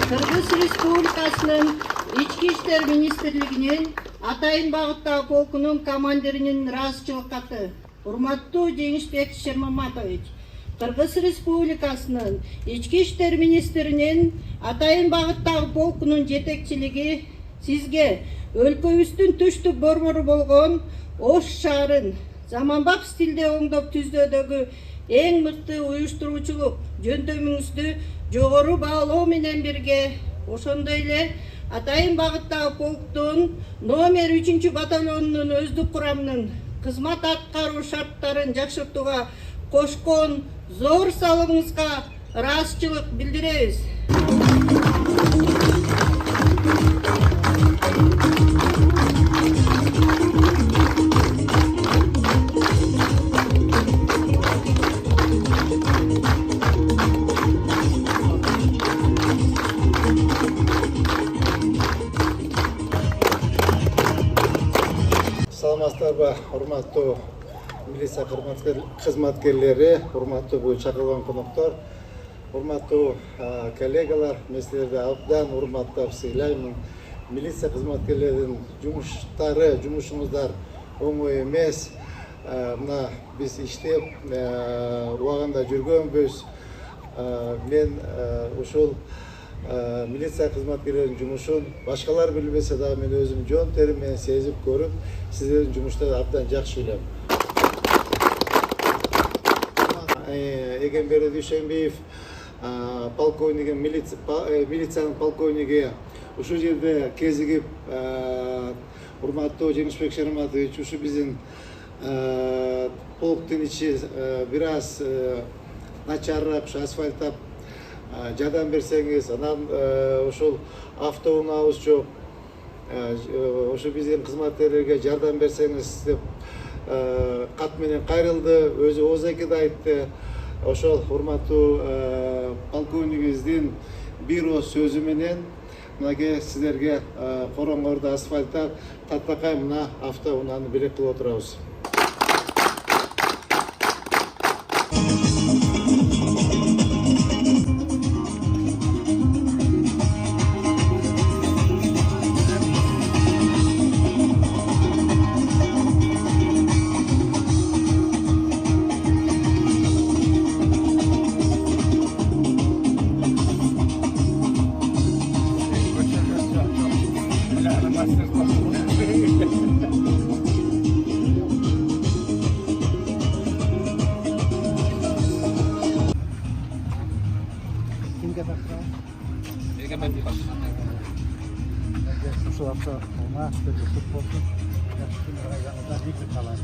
Кыргыз Республикасынын Ички иштер министрлигинин атайын багыттагы полкунун командиринин ыраазычылык каты. Урматтуу Жеңишбек Шермаматович, Кыргыз Республикасынын Ички иштер министринин атайын багыттагы полкунун жетекчилиги сизге өлкөбүздүн түштүк борбору болгон Ош шаарын заманбап стилде оңдоп түздөөдөгү эң мыкты уюштуруучулук жөндөмүңүздү жогору баалоо менен бирге, ошондой эле атайын багыттагы полктун номер 3 батальонунун өздүк курамынын кызмат аткаруу шарттарын жакшыртууга кошкон зор салымыңызга ыраазычылык билдиребиз. Саламатсыздарбы, урматтуу милиция кызматкерлери, урматтуу бул чакырылган коноктор, урматтуу коллегалар, мен силерди абдан урматтап сыйлаймын. Милиция кызматкерлеринин жумушуңуздар оңой эмес. Мына биз иштеп убагында жүргөнбүз. Мен ушул милиция кызматкерлеринин жумушун башкалар билбесе дагы мен өзүм жон терим менен сезип көрүп, сиздердин жумуштарды абдан жакшы билем. Эгембери Дүйшөнбиев, полковнигин, милициянын полковниги ушул жерде кезигип, урматтуу Жеңишбек Шерматович, ушу биздин полктун ичи бир аз начаррак, ушу асфальттап жардам берсеңиз, анан ушул автоунаабыз жок, ошо биздин кызматкерлерге жардам берсеңиз деп кат менен кайрылды, өзү ооз экеде айтты. Ошол урматтуу полковнигибиздин бир ооз сөзү менен мынакей сиздерге короңгорду асфальттап, таптакай мына автоунааны белек кылып отурабыз. Ушул апта унаа сүт болсун. Жакшы күн карайганда 2 калат.